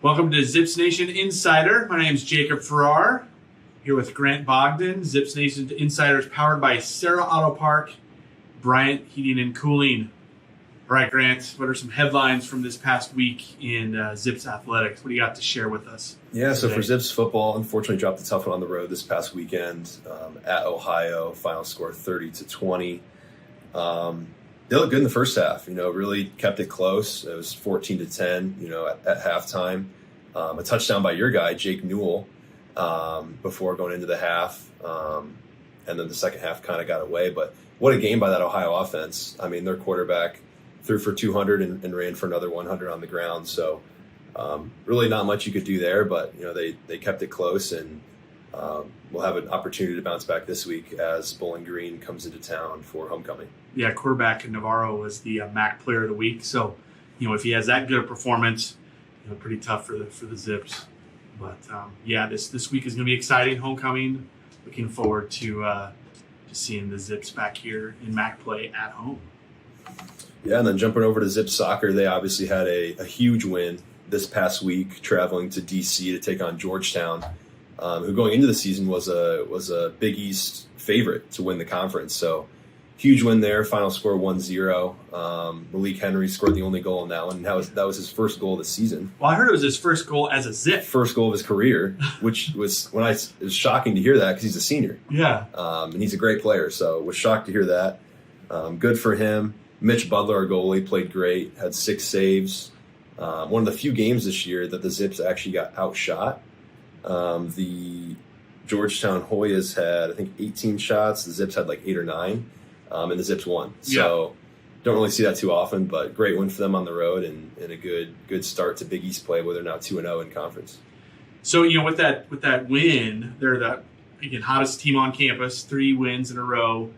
Welcome to Zips Nation Insider. My name is Jacob Farrar, here with Grant Bogdan. Zips Nation Insider is powered by Sarah Auto Park, Bryant Heating and Cooling. All right, Grant, what are some headlines from this past week in Zips Athletics? What do you got to share with us? Yeah, so for Zips football, unfortunately dropped a tough one on the road this past weekend at Ohio. Final score 30-20. They looked good in the first half, really kept it close. It was 14-10, at halftime. A touchdown by your guy, Jake Newell, before going into the half. And then the second half kind of got away. But what a game by that Ohio offense. I mean, their quarterback threw for 200 and ran for another 100 on the ground. So really not much you could do there, but, they kept it close, and we'll have an opportunity to bounce back this week as Bowling Green comes into town for homecoming. Yeah, quarterback Navarro was the MAC Player of the Week. So, if he has that good a performance, pretty tough for the Zips. But this week is going to be exciting. Homecoming. Looking forward to seeing the Zips back here in MAC play at home. Yeah, and then jumping over to Zips soccer, they obviously had a huge win this past week, traveling to D.C. to take on Georgetown, who going into the season was a Big East favorite to win the conference. So huge win there. Final score 1-0. Malik Henry scored the only goal in that one. And that was his first goal of the season. Well, I heard it was his first goal as a Zip. First goal of his career, which was it was shocking to hear that because he's a senior. Yeah. And he's a great player, so was shocked to hear that. Good for him. Mitch Butler, our goalie, played great. Had 6 saves. One of the few games this year that the Zips actually got outshot. The Georgetown Hoyas had, I think, 18 shots. The Zips had like 8 or 9. And the Zips won. So don't really see that too often, but great win for them on the road and a good start to Big East play, where they're now 2-0 in conference. So, with that win, they're the hottest team on campus, 3 wins in a row.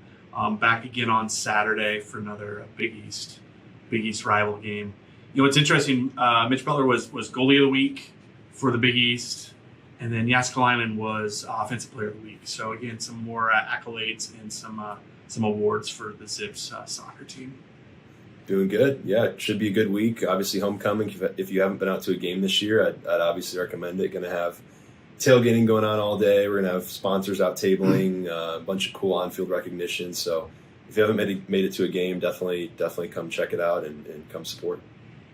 Back again on Saturday for another Big East rival game. It's interesting. Mitch Butler was goalie of the week for the Big East, and then Kollman was offensive player of the week. So again, some more accolades and some awards for the Zips soccer team. Doing good. Yeah, it should be a good week. Obviously, homecoming. If you haven't been out to a game this year, I'd obviously recommend it. Going to have tailgating going on all day. We're going to have sponsors out tabling, a bunch of cool on-field recognition. So if you haven't made it to a game, definitely come check it out and come support.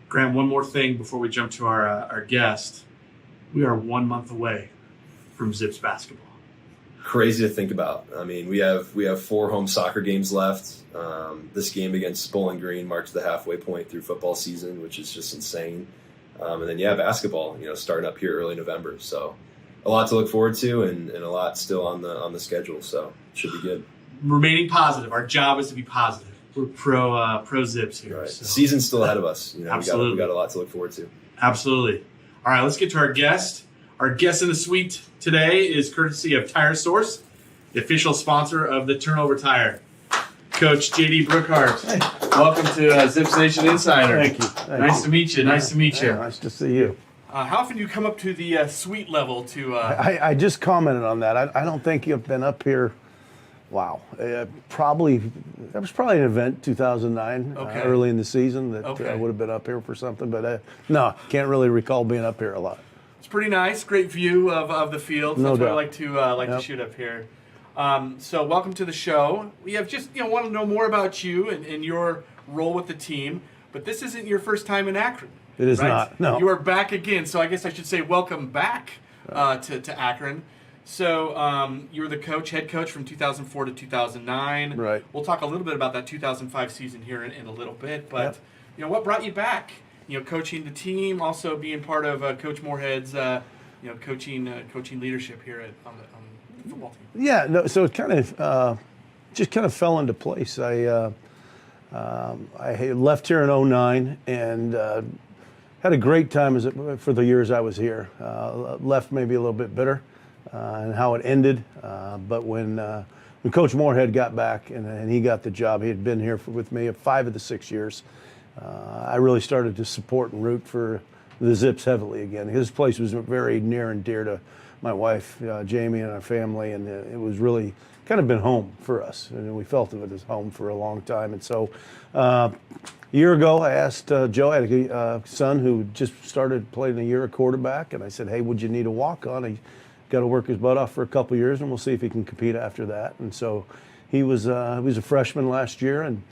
Graham, one more thing before we jump to our guest. We are 1 month away from Zips basketball. Crazy to think about. I mean, we have 4 home soccer games left. This game against Bowling Green marks the halfway point through football season, which is just insane. And then basketball, starting up here early November. So a lot to look forward to, and a lot still on the schedule. So it should be good. Remaining positive. Our job is to be positive. We're pro Zips here. Right. So. Season's still ahead of us. Absolutely. We got a lot to look forward to. Absolutely. All right, let's get to our guest. Our guest in the suite today is courtesy of Tire Source, the official sponsor of the Turnover Tire. Coach J.D. Brookhart, welcome to Zips Nation Insider. Thank you. Nice to meet you. Nice to meet you. Nice to see you. How often do you come up to the suite level to? I just commented on that. I don't think you've been up here. Wow, that was probably an event 2009, early in the season that I would have been up here for something. But no, can't really recall being up here a lot. It's pretty nice, great view of the field. So that's why I like to shoot up here. So welcome to the show. We have just want to know more about you and your role with the team. But this isn't your first time in Akron. It is right? not. No, you are back again. So I guess I should say welcome back to Akron. So you were the head coach from 2004 to 2009. Right. We'll talk a little bit about that 2005 season here in a little bit. But what brought you back? Coaching the team, also being part of Coach Moorhead's, coaching leadership here on the football team. Yeah. No. So it kind of fell into place. I left here in 2009 and had a great time for the years I was here. Left maybe a little bit bitter. And how it ended, but when Coach Moorhead got back and he got the job, he had been here with me 5 of the 6 years. I really started to support and root for the Zips heavily again. His place was very near and dear to my wife, Jamie, and our family, and it was really kind of been home for us, and we felt of it as home for a long time. And so a year ago, I asked Joe, I had a son who just started playing a year of quarterback, and I said, hey, would you need a walk-on? He got to work his butt off for a couple of years, and we'll see if he can compete after that. And so he was a freshman last year, and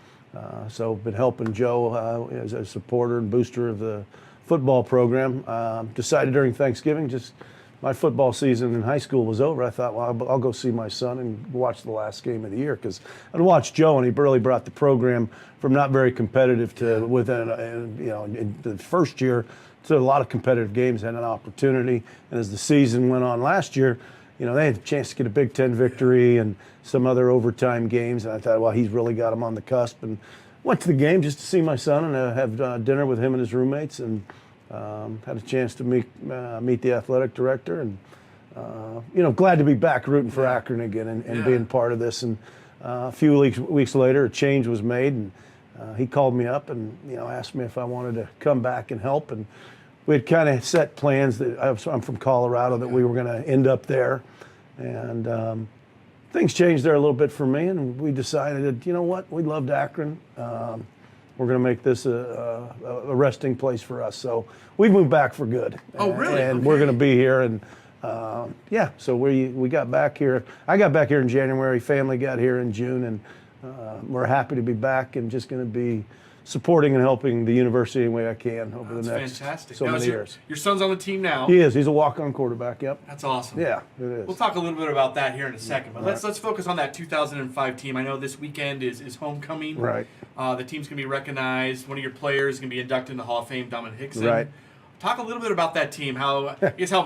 so been helping Joe as a supporter and booster of the football program. Decided during Thanksgiving, just my football season in high school was over. I thought, well, I'll go see my son and watch the last game of the year, because I'd watched Joe, and he really brought the program from not very competitive to within, in the first year to a lot of competitive games, had an opportunity. And as the season went on last year, they had a chance to get a Big Ten victory and some other overtime games. And I thought, well, he's really got him on the cusp. And went to the game just to see my son and have dinner with him and his roommates, and had a chance to meet the athletic director. And, glad to be back rooting for Akron again and being part of this. And a few weeks later, a change was made, and he called me up and, asked me if I wanted to come back and help. And we had kind of set plans that I'm from Colorado, that we were going to end up there. And things changed there a little bit for me, and we decided, you know what, we loved Akron. We're going to make this a resting place for us. So we moved back for good. Oh, really? And we're going to be here. And so we got back here. I got back here in January. Family got here in June, and we're happy to be back and just going to be supporting and helping the university any way I can over the next so many years. Your son's on the team now. He is. He's a walk-on quarterback. Yep. That's awesome. Yeah, it is. We'll talk a little bit about that here in a second, but let's focus on that 2005 team. I know this weekend is homecoming. Right. The team's going to be recognized. One of your players is going to be inducted in the Hall of Fame, Dominic Hickson. Right. Talk a little bit about that team. How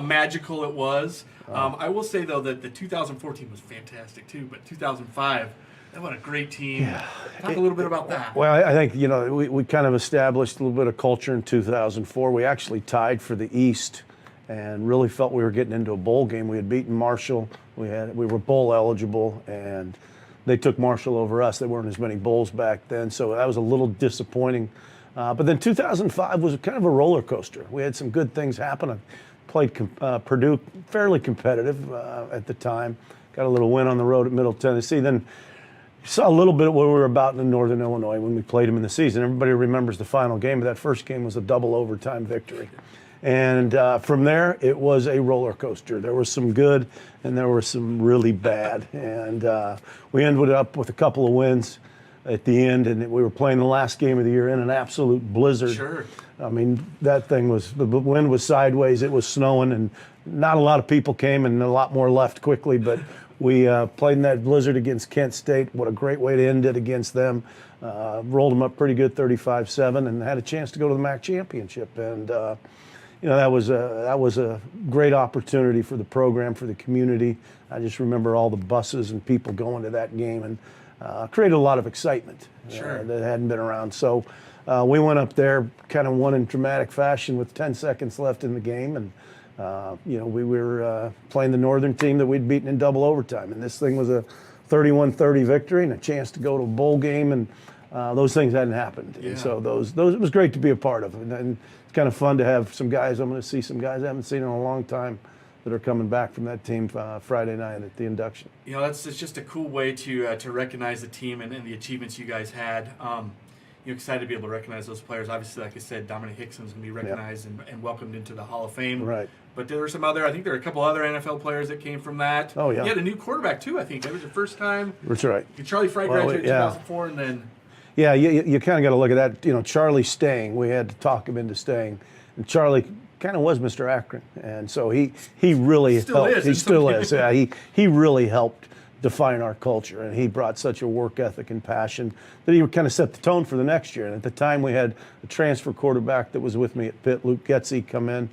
magical it was. I will say though that the 2014 was fantastic too, but 2005. What a great team. Yeah. Talk a little bit about that. Well, I think, we kind of established a little bit of culture in 2004. We actually tied for the East and really felt we were getting into a bowl game. We had beaten Marshall. We were bowl eligible, and they took Marshall over us. There weren't as many bowls back then, so that was a little disappointing. But then 2005 was kind of a roller coaster. We had some good things happen. I played Purdue, fairly competitive at the time. Got a little win on the road at Middle Tennessee. Then saw a little bit of what we were about in Northern Illinois when we played them in the season. Everybody remembers the final game, but that first game was a double overtime victory. And from there, it was a roller coaster. There was some good, and there were some really bad. And we ended up with a couple of wins at the end, and we were playing the last game of the year in an absolute blizzard. Sure. I mean, that thing was, the wind was sideways, it was snowing, and not a lot of people came, and a lot more left quickly, but we played in that blizzard against Kent State. What a great way to end it against them. Rolled them up pretty good, 35-7, and had a chance to go to the MAC championship. And that was a great opportunity for the program, for the community. I just remember all the buses and people going to that game, and created a lot of excitement that hadn't been around. So we went up there, kind of won in dramatic fashion with 10 seconds left in the game, and we were playing the Northern team that we'd beaten in double overtime, and this thing was a 31-30 victory and a chance to go to a bowl game, and those things hadn't happened. Yeah. And so those it was great to be a part of, and it's kind of fun to have some guys. I'm going to see some guys I haven't seen in a long time that are coming back from that team Friday night at the induction. It's just a cool way to recognize the team and the achievements you guys had. You're excited to be able to recognize those players. Obviously, like I said, Dominic Hickson is going to be recognized and welcomed into the Hall of Fame. Right. But there were I think there were a couple other NFL players that came from that. Oh, yeah. You had a new quarterback, too, I think. That was your first time. That's right. Charlie Frye graduated in 2004, and then... Yeah, you kind of got to look at that. Charlie staying. We had to talk him into staying. And Charlie kind of was Mr. Akron. And so he really helped. He still is. Yeah, he really helped define our culture, and he brought such a work ethic and passion that he kind of set the tone for the next year. And at the time, we had a transfer quarterback that was with me at Pitt, Luke Getzey, come in,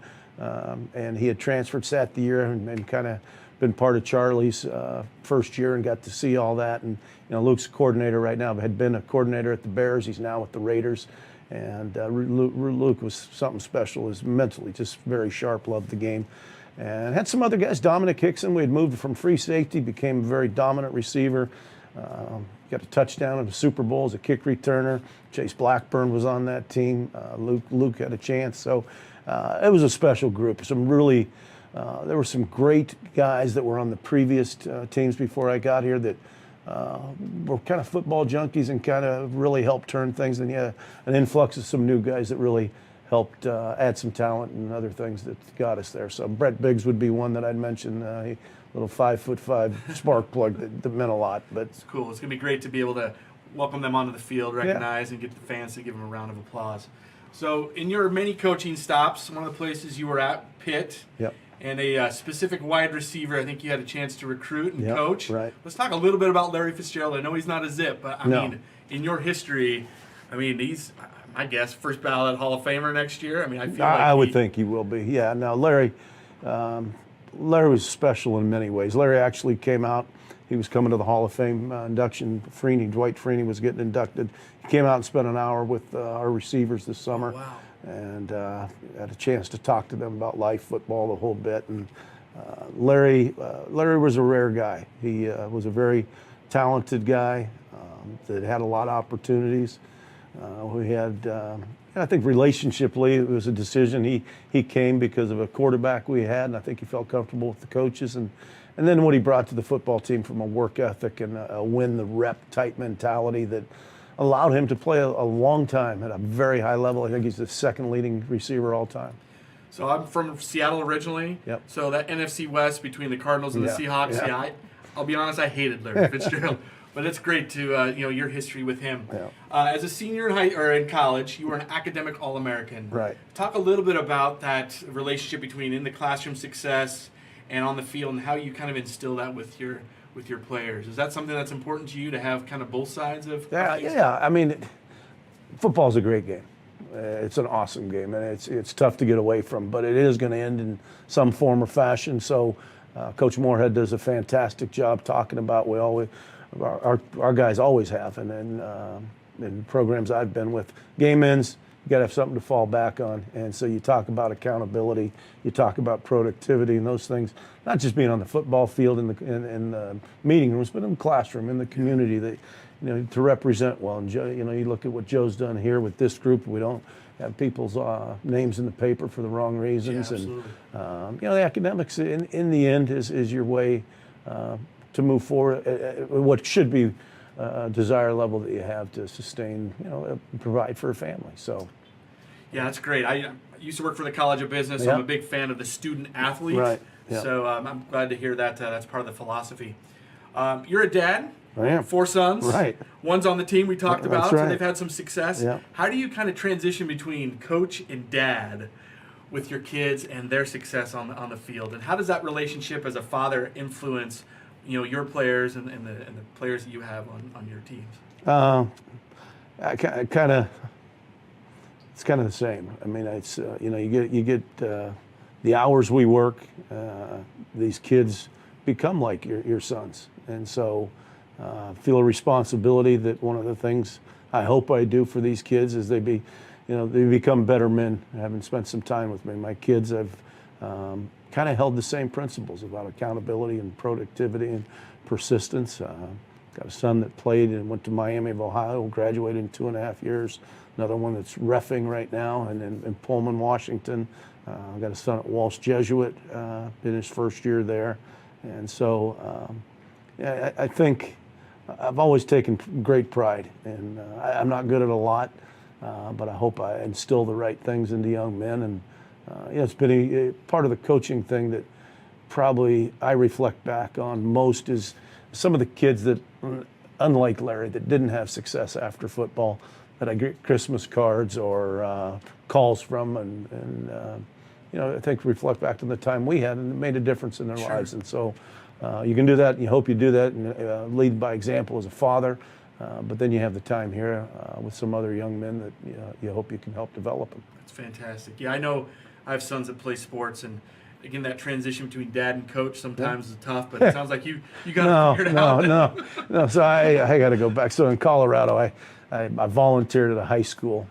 and he had transferred, sat the year, and kind of been part of Charlie's first year and got to see all that. And Luke's a coordinator right now, but had been a coordinator at the Bears. He's now with the Raiders. And Luke was something special. Was mentally just very sharp, loved the game. And had some other guys. Dominic Hickson, we had moved from free safety, became a very dominant receiver. Got a touchdown in the Super Bowl as a kick returner. Chase Blackburn was on that team. Luke had a chance. So it was a special group. Some really There were some great guys that were on the previous teams before I got here that were kind of football junkies and kind of really helped turn things. And yeah, an influx of some new guys that really helped add some talent and other things that got us there. So Brett Biggs would be one that I'd mention. Little 5'5" spark plug that meant a lot. But it's cool. It's gonna be great to be able to welcome them onto the field, recognize, and get the fans to give them a round of applause. So, in your many coaching stops, one of the places you were at, Pitt, yep. and a specific wide receiver, I think you had a chance to recruit and coach. Right. Let's talk a little bit about Larry Fitzgerald. I know he's not a Zip, but I mean, in your history, I mean, he's, I guess, first ballot Hall of Famer next year. I mean, I feel like I would think he will be. Yeah. Now, Larry was special in many ways. Larry actually came out. He was coming to the Hall of Fame induction. Dwight Freeney was getting inducted. He came out and spent an hour with our receivers this summer. Oh, wow. And had a chance to talk to them about life, football, the whole bit. And Larry was a rare guy. He was a very talented guy that had a lot of opportunities. We had, I think relationshiply, it was a decision. He came because of a quarterback we had, and I think he felt comfortable with the coaches. And then what he brought to the football team from a work ethic and a win the rep type mentality that allowed him to play a long time at a very high level. I think he's the second leading receiver all time. So I'm from Seattle originally. Yep. So that NFC West between the Cardinals and the Seahawks, I'll be honest, I hated Larry Fitzgerald. But it's great to your history with him. Yeah. As a senior in college, you were an academic All-American. Right. Talk a little bit about that relationship between in the classroom success and on the field, and how you kind of instill that with your players. Is that something that's important to you to have kind of both sides of? Yeah. I mean, football's a great game. It's an awesome game, and it's tough to get away from. But it is going to end in some form or fashion. So, Coach Moorhead does a fantastic job talking about our guys always have, and in programs I've been with, game ends, you got to have something to fall back on. And so you talk about accountability, you talk about productivity and those things, not just being on the football field in the meeting rooms, but in the classroom, in the community, that to represent well. And Joe, you look at what Joe's done here with this group. We don't have people's names in the paper for the wrong reasons. Yeah, and the academics in the end is your way to move forward, what should be a desire level that you have to sustain, provide for a family. So, yeah, that's great. I used to work for the College of Business. I'm a big fan of the student athlete. Right. Yeah. So I'm glad to hear that. That's part of the philosophy. You're a dad. I am. 4 sons. Right. One's on the team we talked about, That's right. so they've had some success. Yeah. How do you kind of transition between coach and dad with your kids and their success on the field? And how does that relationship as a father influence your players and the players that you have on your teams? It's kind of the same. I mean, it's you get the hours we work. These kids become like your sons, and so feel a responsibility that one of the things I hope I do for these kids is they become better men. Having spent some time with me, my kids have kind of held the same principles about accountability and productivity and persistence. Got a son that played and went to Miami of Ohio, graduated in 2.5 years. Another one that's reffing right now and in Pullman, Washington. I've got a son at Walsh Jesuit in his first year there. And so I think I've always taken great pride. And I'm not good at a lot, but I hope I instill the right things into young men. And it's been a part of the coaching thing that probably I reflect back on most is some of the kids that, unlike Larry, that didn't have success after football, that I get Christmas cards or calls from, and I think reflect back to the time we had, and it made a difference in their lives. And so you can do that, and you hope you do that, and lead by example as a father. But then you have the time here with some other young men that you hope you can help develop them. That's fantastic. Yeah, I know I have sons that play sports, and again, that transition between dad and coach sometimes is tough, but it sounds like you got it figured out. No. So I got to go back. So in Colorado, I volunteered at a high school,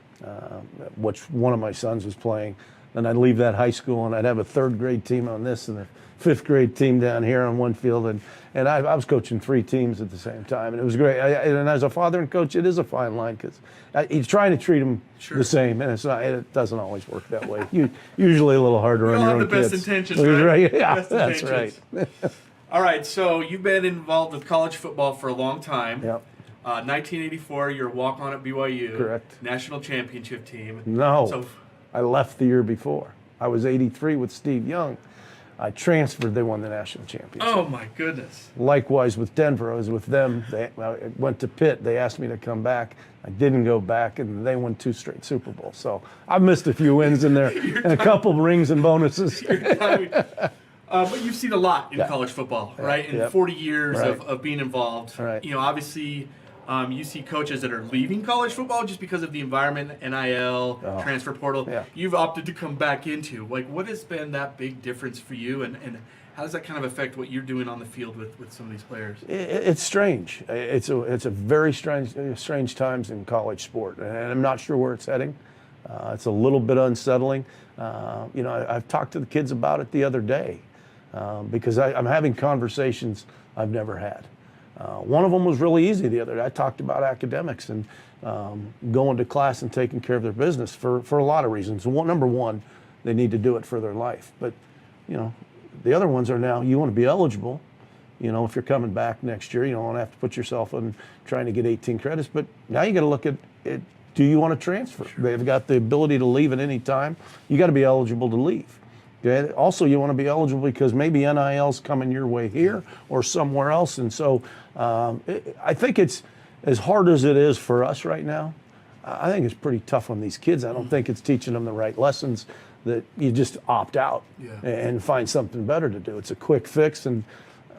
which one of my sons was playing. and I'd leave that high school, and I'd have a third grade team on this and a fifth grade team down here on one field, and I was coaching 3 teams at the same time, and it was great. And as a father and coach, it is a fine line because he's trying to treat them the same, and it doesn't always work that way. Usually a little harder on your own kids. We all have the best intentions, right? Yeah, best that's intentions. right. All right, so you've been involved with college football for a long time. Yep. 1984, you're a walk-on at BYU. Correct. National championship team. No, So, I left the year before. I was 83 with Steve Young. I transferred. They won the national championship. oh my goodness. Likewise with Denver, I was with them. I went to Pitt. They asked me to come back. I didn't go back, and they won 2 straight Super Bowls. So I've missed a few wins in there and a couple rings and bonuses. But you've seen a lot in college football, right? In 40 years of being involved. Right. You know, obviously, you see coaches that are leaving college football just because of the environment, NIL, transfer portal. Yeah. You've opted to come back into. Like, what has been that big difference for you, and how does that kind of affect what you're doing on the field with some of these players? It's strange. It's a very strange times in college sport, and I'm not sure where it's heading. It's a little bit unsettling. You know, I've talked to the kids about it the other day because I'm having conversations I've never had. One of them was really easy the other day. I talked about academics and going to class and taking care of their business for a lot of reasons. Number one, they need to do it for their life. But, you know, the other ones are now you want to be eligible. You know, if you're coming back next year, you don't want to have to put yourself in trying to get 18 credits. But now you got to look at it. Do you want to transfer? Sure. They've got the ability to leave at any time. You got to be eligible to leave. Okay? Also, you want to be eligible because maybe NIL's coming your way here or somewhere else. And so I think it's as hard as it is for us right now. I think it's pretty tough on these kids. I don't think it's teaching them the right lessons that you just opt out and find something better to do. It's a quick fix, and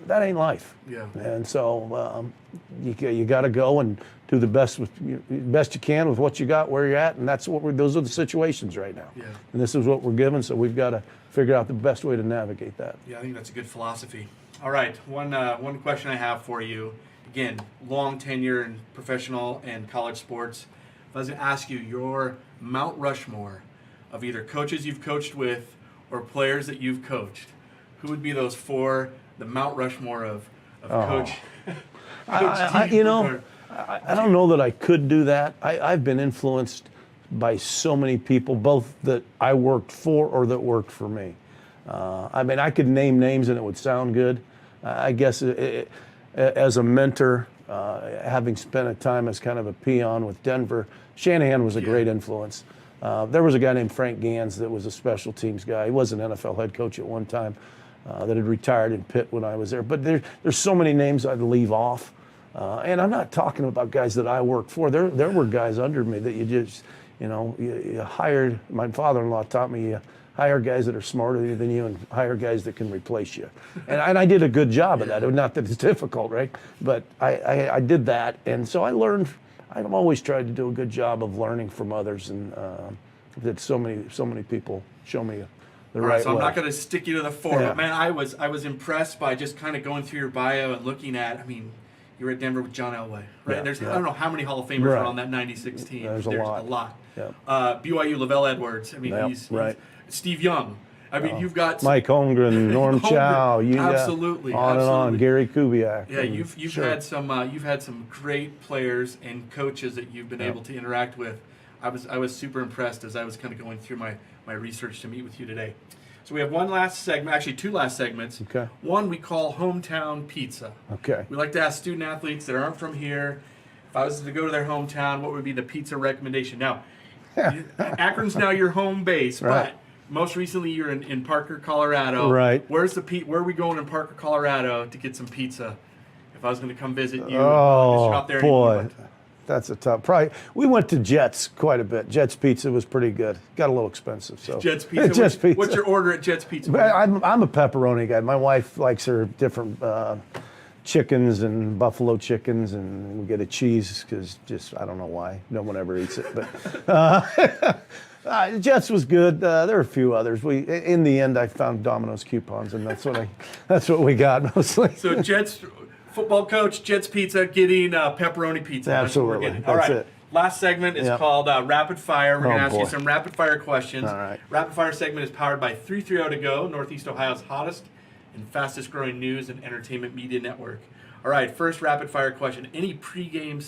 that ain't life. Yeah. And so you got to go and do the best you can with what you got, where you're at, and those are the situations right now. Yeah. And this is what we're given, so we've got to figure out the best way to navigate that. Yeah, I think that's a good philosophy. All right, one question I have for you. Again, long tenure in professional and college sports. If I was to ask you your Mount Rushmore of either coaches you've coached with or players that you've coached, who would be those 4, the Mount Rushmore of Coach? I don't know that I could do that. I've been influenced by so many people, both that I worked for or that worked for me. I mean, I could name names and it would sound good. I guess as a mentor, having spent a time as kind of a peon with Denver, Shanahan was a great influence. There was a guy named Frank Gans that was a special teams guy. He was an NFL head coach at one time that had retired in Pitt when I was there. But there's so many names I'd leave off. And I'm not talking about guys that I worked for. There were guys under me that you just, you hired. My father-in-law taught me you hire guys that are smarter than you and hire guys that can replace you. And I did a good job of that. Not that it's difficult, right? But I did that. And so I learned. I've always tried to do a good job of learning from others, and that so many people show me the right way. So I'm not going to stick you to the 4, but man, I was impressed by just kind of going through your bio and looking at. I mean, you were at Denver with John Elway, right? I don't know how many Hall of Famers are on that '96 team. There's a lot. Yeah. BYU, Lavelle Edwards. I mean, he's Steve Young. I mean, you've got Mike Holmgren, Norm Chow, absolutely, on, Gary Kubiak. Yeah, you've had some great players and coaches that you've been able to interact with. I was super impressed as I was kind of going through my research to meet with you today. So we have one last segment, actually 2 last segments. Okay. One we call Hometown Pizza. Okay. We like to ask student athletes that aren't from here, if I was to go to their hometown, what would be the pizza recommendation? Now, Akron's now your home base, but most recently you're in Parker, Colorado. Right. Where are we going in Parker, Colorado to get some pizza? If I was going to come visit you, oh there boy, that's a tough. Probably we went to Jets quite a bit. Jets Pizza was pretty good. Got a little expensive. So Jets Pizza. Pizza. What's your order at Jets Pizza? I'm a pepperoni guy. My wife likes her different chickens and buffalo chickens, and we get a cheese because I don't know why. No one ever eats it, but. Jets was good. There are a few others. In the end, I found Domino's coupons, and that's what we got mostly. So Jets football coach, Jets Pizza, getting pepperoni pizza. Absolutely. All right. Last segment is Yep. called Rapid Fire. We're going to ask you boy. some rapid fire questions. All right. Rapid Fire segment is powered by 330 To Go, Northeast Ohio's hottest and fastest growing news and entertainment media network. All right, first rapid fire question. Any pregame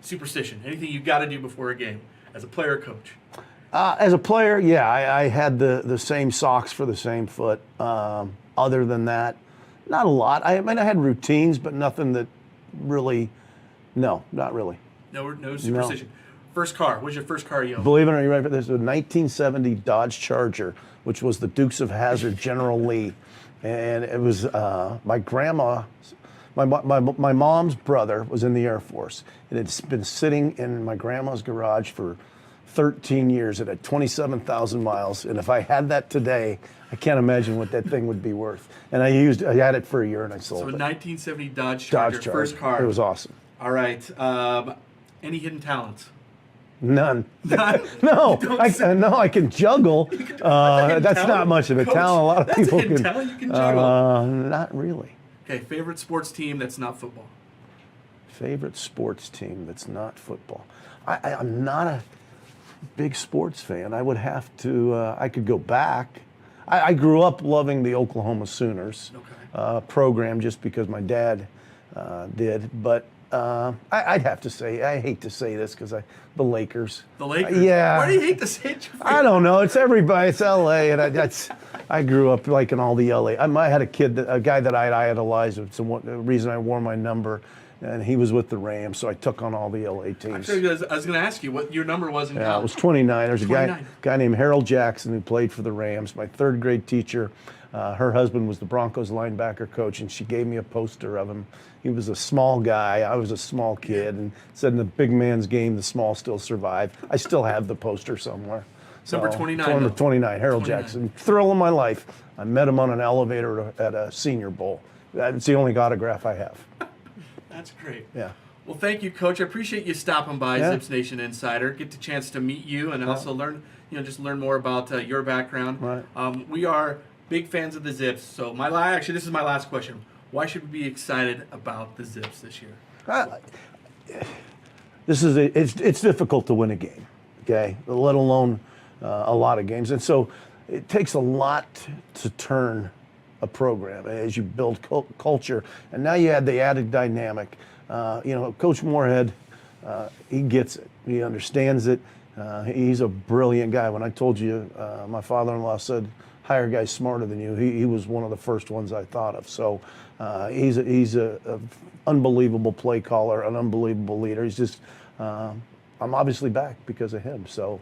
superstition? Anything you've got to do before a game as a player or coach? As a player, yeah, I had the same socks for the same foot. Other than that, not a lot. I mean, I had routines, but nothing that really, no, not really. No superstition. No. First car. What's your first car you owned? Believe it or not, you're right. There's a 1970 Dodge Charger, which was the Dukes of Hazzard General Lee, and it was my grandma. My mom's brother was in the Air Force, and it's been sitting in my grandma's garage for 13 years. It had 27,000 miles, and if I had that today, I can't imagine what that thing would be worth. And I had it for a year, and I sold it. So a 1970 Dodge Charger, first car. It was awesome. All right. Any hidden talents? None. None? No, I can juggle. That's not much of a Coach, talent. A lot of that's people a hidden talent. You can juggle. Not really. Okay, favorite sports team that's not football? Favorite sports team that's not football? I'm not a big sports fan. I would have to, I could go back. I grew up loving the Oklahoma Sooners program just because my dad did. But I'd have to say, I hate to say this because the Lakers. The Lakers? Yeah. Why do you hate to say it? I don't know. It's everybody. It's L.A. and I grew up liking all the L.A. I had a guy that I idolized. It's the reason I wore my number. And he was with the Rams, so I took on all the LA teams. Actually, I was going to ask you what your number was in college. It was 29. There's 29. a guy named Harold Jackson who played for the Rams. My third grade teacher, her husband was the Broncos linebacker coach, and she gave me a poster of him. He was a small guy. I was a small kid, and said in the big man's game, the small still survive. I still have the poster somewhere. Number 29. Number 29, Harold 29. Jackson. Thrill of my life. I met him on an elevator at a Senior Bowl. That's the only autograph I have. That's great. Yeah. Well, thank you, Coach. I appreciate you stopping by, Zips Nation Insider. Get the chance to meet you and also learn more about your background. Right. We are big fans of the Zips. So this is my last question. Why should we be excited about the Zips this year? It's difficult to win a game, okay? Let alone a lot of games, and so it takes a lot to turn a program as you build culture, and now you add the added dynamic. Coach Moorhead, he gets it. He understands it. He's a brilliant guy. When I told you, my father-in-law said, hire guys smarter than you. He was one of the first ones I thought of. So he's a unbelievable play caller, an unbelievable leader. He's just, I'm obviously back because of him. So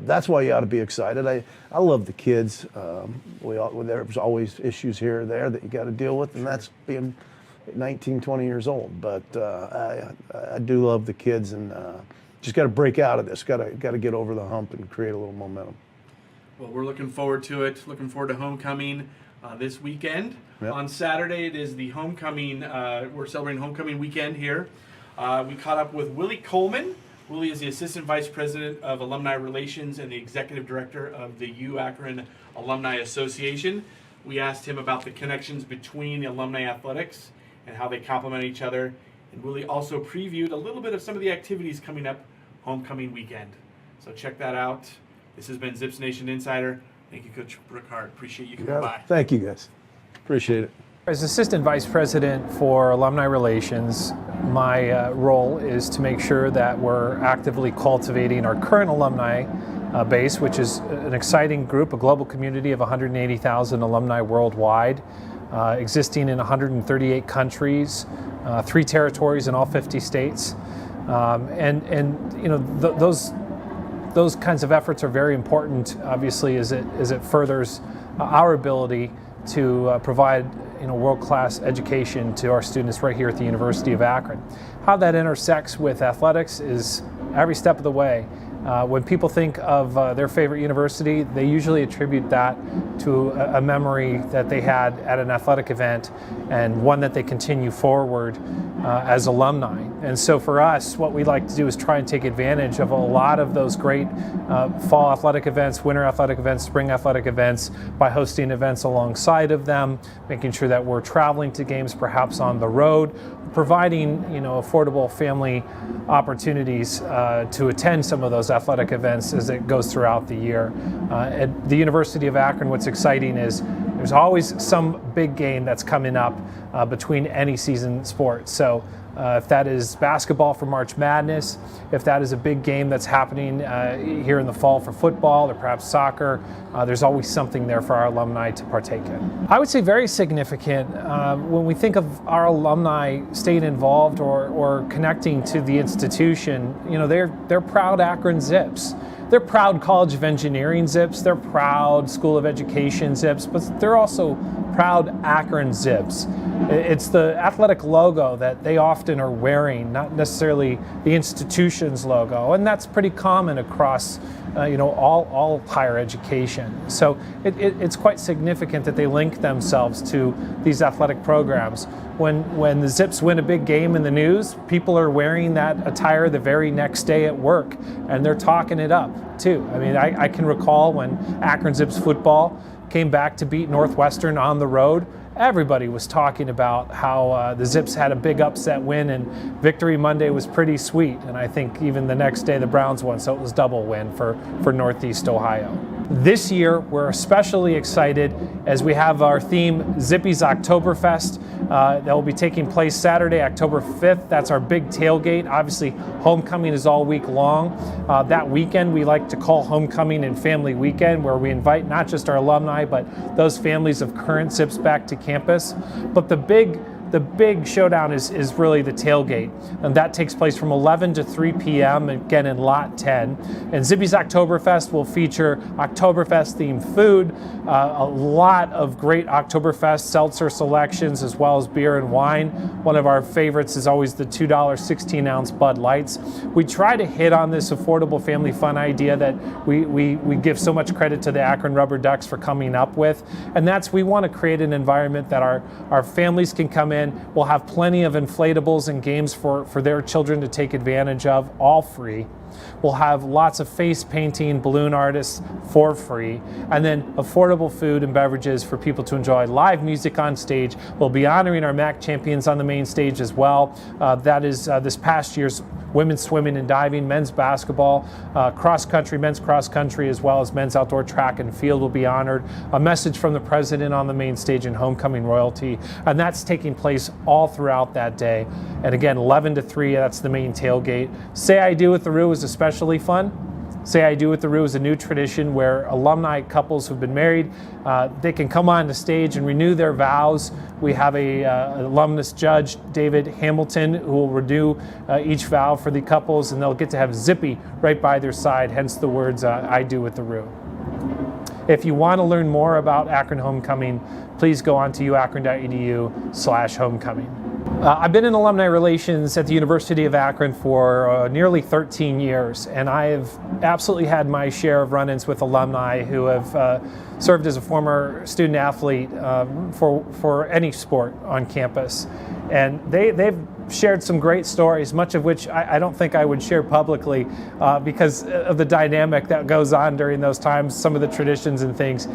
that's why you ought to be excited. I love the kids. There's always issues here or there that you got to deal with, and that's being 19, 20 years old. But I do love the kids, and just got to break out of this. Got to get over the hump and create a little momentum. Well, we're looking forward to it. Looking forward to homecoming this weekend. Yep. On Saturday, it is the homecoming. We're celebrating homecoming weekend here. We caught up with Willy Kollman. Willy is the Assistant Vice President of Alumni Relations and the Executive Director of the Akron Alumni Association. We asked him about the connections between the alumni athletics and how they complement each other. And Willy also previewed a little bit of some of the activities coming up homecoming weekend. So check that out. This has been Zips Nation Insider. Thank you, Coach Brookhart. Appreciate you coming by. Thank you, guys. Appreciate it. As Assistant Vice President for Alumni Relations, my role is to make sure that we're actively cultivating our current alumni base, which is an exciting group, a global community of 180,000 alumni worldwide, existing in 138 countries, 3 territories in all 50 states. Those kinds of efforts are very important, obviously, as it furthers our ability to provide world-class education to our students right here at the University of Akron. How that intersects with athletics is every step of the way. When people think of their favorite university, they usually attribute that to a memory that they had at an athletic event and one that they continue forward as alumni. And so for us, what we like to do is try and take advantage of a lot of those great fall athletic events, winter athletic events, spring athletic events by hosting events alongside of them, making sure that we're traveling to games perhaps on the road, providing affordable family opportunities to attend some of those athletic events as it goes throughout the year. At the University of Akron, what's exciting is there's always some big game that's coming up between any season sport. So if that is basketball for March Madness, if that is a big game that's happening here in the fall for football or perhaps soccer, there's always something there for our alumni to partake in. I would say very significant when we think of our alumni staying involved or connecting to the institution. They're proud Akron Zips. They're proud College of Engineering Zips. They're proud School of Education Zips, but they're also proud Akron Zips. It's the athletic logo that they often are wearing, not necessarily the institution's logo, and that's pretty common across all higher education. So it's quite significant that they link themselves to these athletic programs. When the Zips win a big game in the news, people are wearing that attire the very next day at work, and they're talking it up too. I mean, I can recall when Akron Zips football came back to beat Northwestern on the road. Everybody was talking about how the Zips had a big upset win, and Victory Monday was pretty sweet. And I think even the next day the Browns won, so it was double win for Northeast Ohio. This year we're especially excited as we have our theme Zippy's Oktoberfest. That will be taking place Saturday, October 5th. That's our big tailgate. Obviously, homecoming is all week long. That weekend we like to call Homecoming and Family Weekend, where we invite not just our alumni, but those families of current Zips back to campus. But the big showdown is really the tailgate, and that takes place from 11 to 3 p.m. again in Lot 10. And Zippy's Oktoberfest will feature Oktoberfest themed food, a lot of great Oktoberfest seltzer selections, as well as beer and wine. One of our favorites is always the $2 16-ounce Bud Lights. We try to hit on this affordable family fun idea that we give so much credit to the Akron Rubber Ducks for coming up with, and that's we want to create an environment that our families can come in. We'll have plenty of inflatables and games for their children to take advantage of, all free. We'll have lots of face painting, balloon artists for free, and then affordable food and beverages for people to enjoy. Live music on stage. We'll be honoring our MAC champions on the main stage as well. That is this past year's women's swimming and diving, men's basketball, cross country, men's cross country, as well as men's outdoor track and field will be honored. A message from the president on the main stage and homecoming royalty, and that's taking place all throughout that day. And again, 11 to 3, that's the main tailgate. Say I Do with the Roo is especially fun. Say I Do with the Roo is a new tradition where alumni couples who've been married, they can come on the stage and renew their vows. We have an alumnus judge, David Hamilton, who will renew each vow for the couples, and they'll get to have Zippy right by their side, hence the words I Do with the Roo. If you want to learn more about Akron Homecoming, please go on to uakron.edu/homecoming. I've been in alumni relations at the University of Akron for nearly 13 years, and I have absolutely had my share of run-ins with alumni who have served as a former student athlete for any sport on campus. And they've shared some great stories, much of which I don't think I would share publicly because of the dynamic that goes on during those times, some of the traditions and things.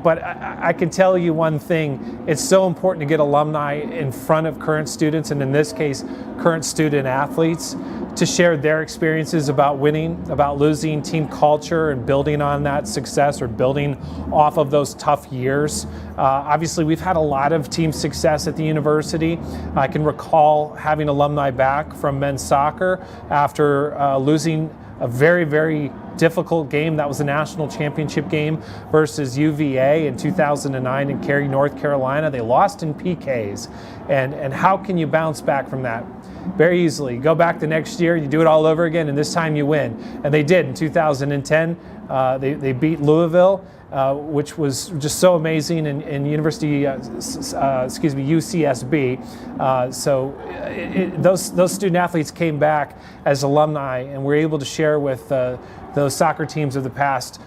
But I can tell you one thing, it's so important to get alumni in front of current students, and in this case, current student athletes, to share their experiences about winning, about losing, team culture, and building on that success or building off of those tough years. Obviously, we've had a lot of team success at the university. I can recall having alumni back from men's soccer after losing a very, very difficult game. That was the national championship game versus UVA in 2009 in Cary, North Carolina. They lost in PKs. And how can you bounce back from that? Very easily. Go back the next year, you do it all over again, and this time you win. And they did in 2010. They beat Louisville, which was just so amazing, in UCSB. Those student athletes came back as alumni, and were able to share with those soccer teams of the past,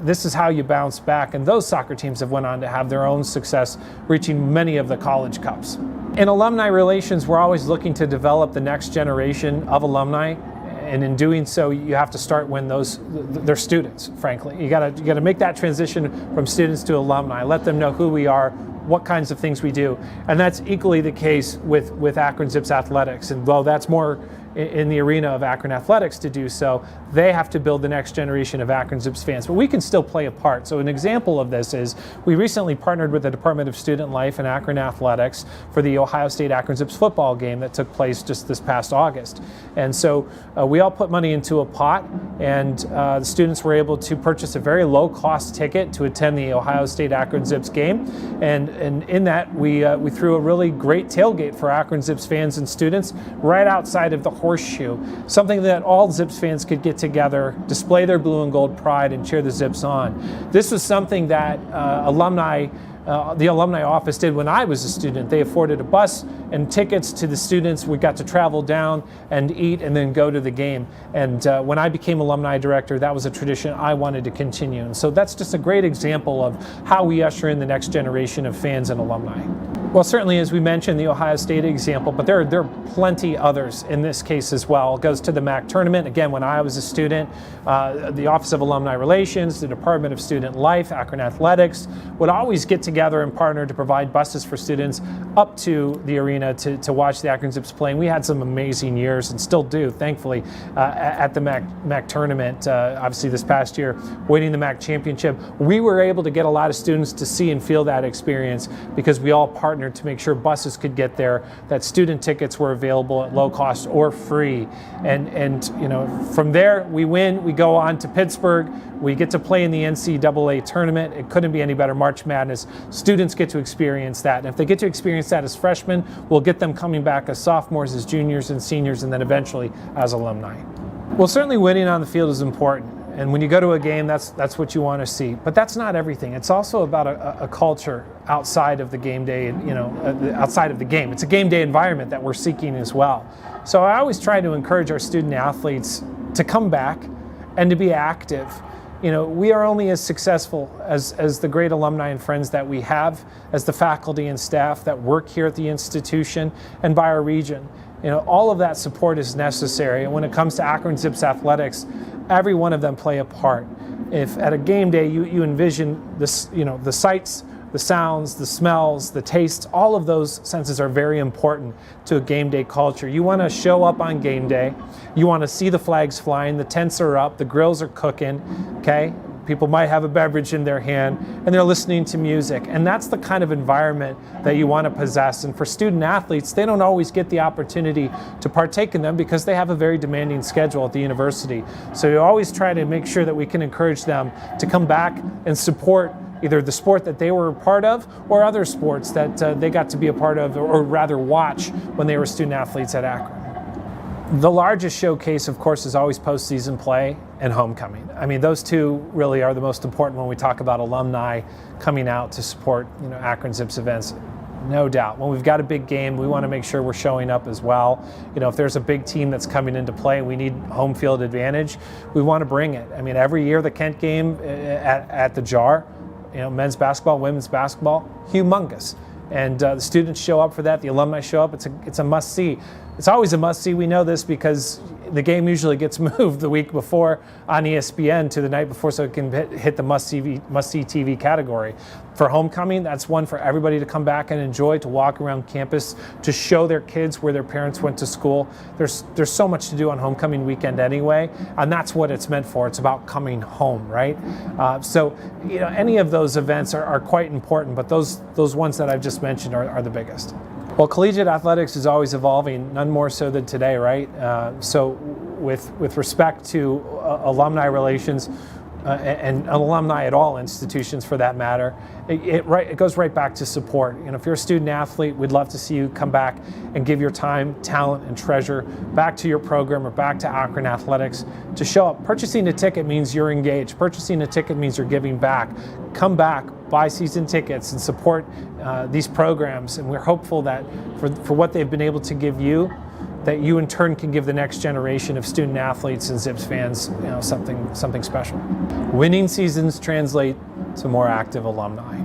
this is how you bounce back. And those soccer teams have went on to have their own success, reaching many of the college cups. In alumni relations, we're always looking to develop the next generation of alumni. And in doing so, you have to start when they're students, frankly. You gotta make that transition from students to alumni. Let them know who we are, what kinds of things we do. And that's equally the case with Akron Zips Athletics. And though that's more in the arena of Akron Athletics to do so, they have to build the next generation of Akron Zips fans. But we can still play a part. So an example of this is we recently partnered with the Department of Student Life and Akron Athletics for the Ohio State Akron Zips football game that took place just this past August. And so we all put money into a pot, and the students were able to purchase a very low-cost ticket to attend the Ohio State Akron Zips game. And in that, we threw a really great tailgate for Akron Zips fans and students right outside of the Horseshoe, something that all Zips fans could get together, display their blue and gold pride, and cheer the Zips on. This was something that the alumni office did when I was a student. They afforded a bus and tickets to the students. We got to travel down and eat and then go to the game. And when I became alumni director, that was a tradition I wanted to continue. And so that's just a great example of how we usher in the next generation of fans and alumni. Well, certainly, as we mentioned, the Ohio State example, but there are plenty others in this case as well. It goes to the MAC tournament. Again, when I was a student, the Office of Alumni Relations, the Department of Student Life, Akron Athletics would always get together and partner to provide buses for students up to the arena to watch the Akron Zips play. And we had some amazing years, and still do, thankfully, at the MAC tournament. Obviously, this past year, winning the MAC championship, we were able to get a lot of students to see and feel that experience because we all partnered to make sure buses could get there, that student tickets were available at low cost or free. And you know, from there, we win, we go on to Pittsburgh, we get to play in the NCAA tournament. It couldn't be any better. March Madness. Students get to experience that. And if they get to experience that as freshmen, we'll get them coming back as sophomores, as juniors and seniors, and then eventually as alumni. Well, certainly winning on the field is important. And when you go to a game, that's what you want to see. But that's not everything. It's also about a culture outside of the game day, outside of the game. It's a game day environment that we're seeking as well. So I always try to encourage our student athletes to come back and to be active. You know, we are only as successful as the great alumni and friends that we have, as the faculty and staff that work here at the institution and by our region. You know, all of that support is necessary. And when it comes to Akron Zips Athletics, every one of them play a part. If at a game day you envision this, you know, the sights, the sounds, the smells, the tastes, all of those senses are very important to a game day culture. You want to show up on game day. You want to see the flags flying, the tents are up, the grills are cooking, okay? People might have a beverage in their hand and they're listening to music. And that's the kind of environment that you want to possess. And for student athletes, they don't always get the opportunity to partake in them because they have a very demanding schedule at the university. So you always try to make sure that we can encourage them to come back and support either the sport that they were a part of or other sports that they got to be a part of, or rather watch when they were student athletes at Akron. The largest showcase, of course, is always postseason play and homecoming. I mean, those two really are the most important when we talk about alumni coming out to support, you know, Akron Zips events. No doubt. When we've got a big game, we want to make sure we're showing up as well. You know, if there's a big team that's coming into play, we need home field advantage. We want to bring it. I mean, every year the Kent game at the Jar, you know, men's basketball, women's basketball, humongous. And the students show up for that. The alumni show up. It's a must-see. It's always a must-see. We know this because the game usually gets moved the week before on ESPN to the night before, so it can hit the must-see TV category. For homecoming, that's one for everybody to come back and enjoy, to walk around campus, to show their kids where their parents went to school. There's so much to do on homecoming weekend anyway, and that's what it's meant for. It's about coming home, right? So, you know, any of those events are quite important, but those ones that I've just mentioned are the biggest. Well, collegiate athletics is always evolving, none more so than today, right? So with respect to alumni relations and alumni at all institutions for that matter, it goes right back to support. You know, if you're a student athlete, we'd love to see you come back and give your time, talent, and treasure back to your program or back to Akron Athletics to show up. Purchasing a ticket means you're engaged. Purchasing a ticket means you're giving back. Come back, buy season tickets, and support these programs. And we're hopeful that for what they've been able to give you, that you in turn can give the next generation of student athletes and Zips fans, you know, something special. Winning seasons translate to more active alumni.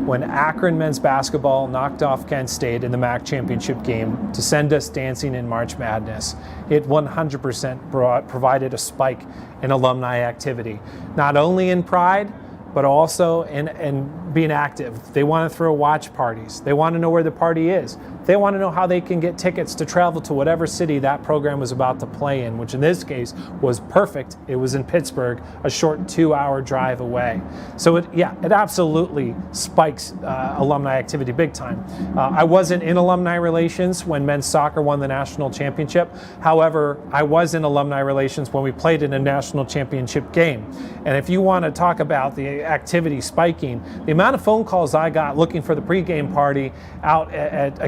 When Akron men's basketball knocked off Kent State in the MAC championship game to send us dancing in March Madness, it 100% provided a spike in alumni activity, not only in pride, but also in being active. They want to throw watch parties. They want to know where the party is. They want to know how they can get tickets to travel to whatever city that program was about to play in, which in this case was perfect. It was in Pittsburgh, a short 2-hour drive away. So it absolutely spikes alumni activity big time. I wasn't in alumni relations when men's soccer won the national championship. However, I was in alumni relations when we played in a national championship game. And if you want to talk about the activity spiking, the amount of phone calls I got looking for the pregame party out at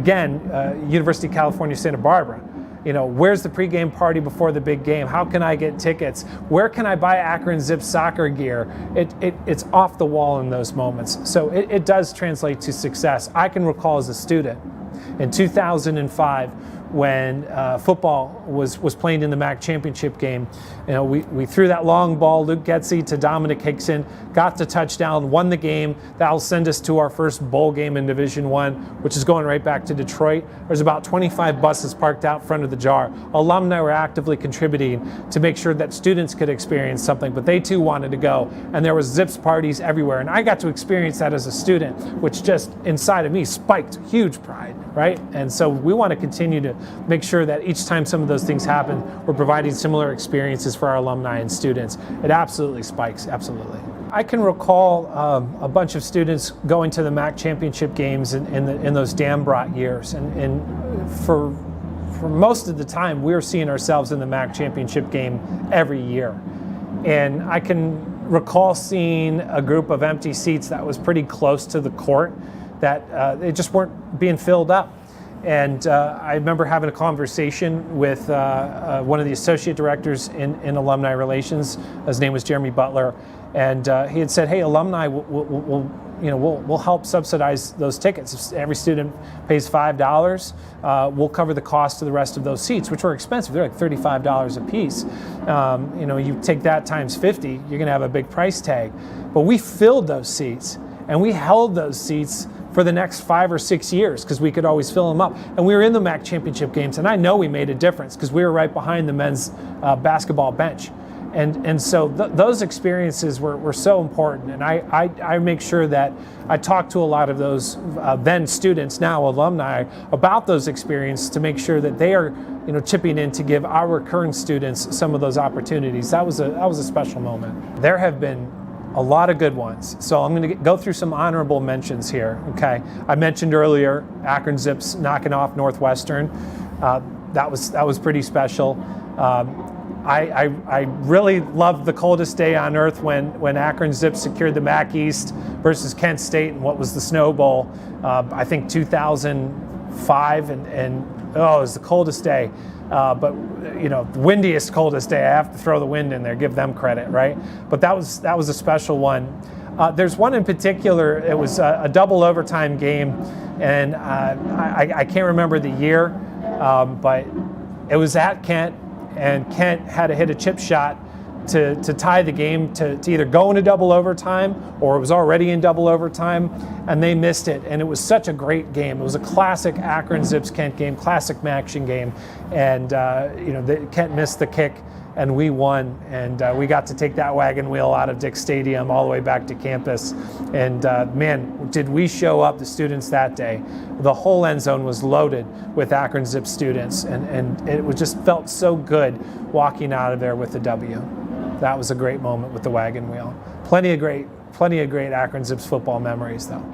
University of California, Santa Barbara. You know, where's the pregame party before the big game? How can I get tickets? Where can I buy Akron Zips soccer gear? It's off the wall in those moments. So it does translate to success. I can recall as a student in 2005 when football was playing in the MAC championship game. You know, we threw that long ball, Luke Getzey to Dominic Hickson, got the touchdown, won the game. That'll send us to our first bowl game in Division I, which is going right back to Detroit. There's about 25 buses parked out front of the jar. Alumni were actively contributing to make sure that students could experience something, but they too wanted to go. And there was Zips parties everywhere. And I got to experience that as a student, which just inside of me spiked huge pride, right? And so we want to continue to make sure that each time some of those things happen, we're providing similar experiences for our alumni and students. It absolutely spikes, absolutely. I can recall a bunch of students going to the MAC championship games in those Dambrot years, and for most of the time, we were seeing ourselves in the MAC championship game every year. And I can recall seeing a group of empty seats that was pretty close to the court that they just weren't being filled up. And I remember having a conversation with one of the associate directors in alumni relations. His name was Jeremy Butler, and he had said, "Hey, alumni will help subsidize those tickets. If every student pays $5, we'll cover the cost of the rest of those seats, which were expensive. They're like $35 a piece. You take that times 50, you're going to have a big price tag. But we filled those seats, and we held those seats for the next 5 or 6 years because we could always fill them up. And we were in the MAC championship games, and I know we made a difference because we were right behind the men's basketball bench. And so those experiences were so important. And I make sure that I talk to a lot of those then students, now alumni, about those experiences to make sure that they are chipping in to give our current students some of those opportunities. That was a special moment. There have been a lot of good ones. So I'm going to go through some honorable mentions here. Okay, I mentioned earlier Akron Zips knocking off Northwestern. That was pretty special. I really loved the coldest day on earth when Akron Zips secured the MAC East versus Kent State in what was the Snow Bowl. I think 2005, and it was the coldest day. But the windiest, coldest day. I have to throw the wind in there, give them credit, right? But that was a special one. There's one in particular. It was a double overtime game, and I can't remember the year, but it was at Kent, and Kent had to hit a chip shot to tie the game to either go into double overtime or it was already in double overtime, and they missed it. And it was such a great game. It was a classic Akron Zips Kent game, classic action game, and Kent missed the kick and we won, and we got to take that wagon wheel out of Dick Stadium all the way back to campus. And man, did we show up, the students, that day. The whole end zone was loaded with Akron Zips students, and it just felt so good walking out of there with the W. That was a great moment with the wagon wheel. Plenty of great Akron Zips football memories, though.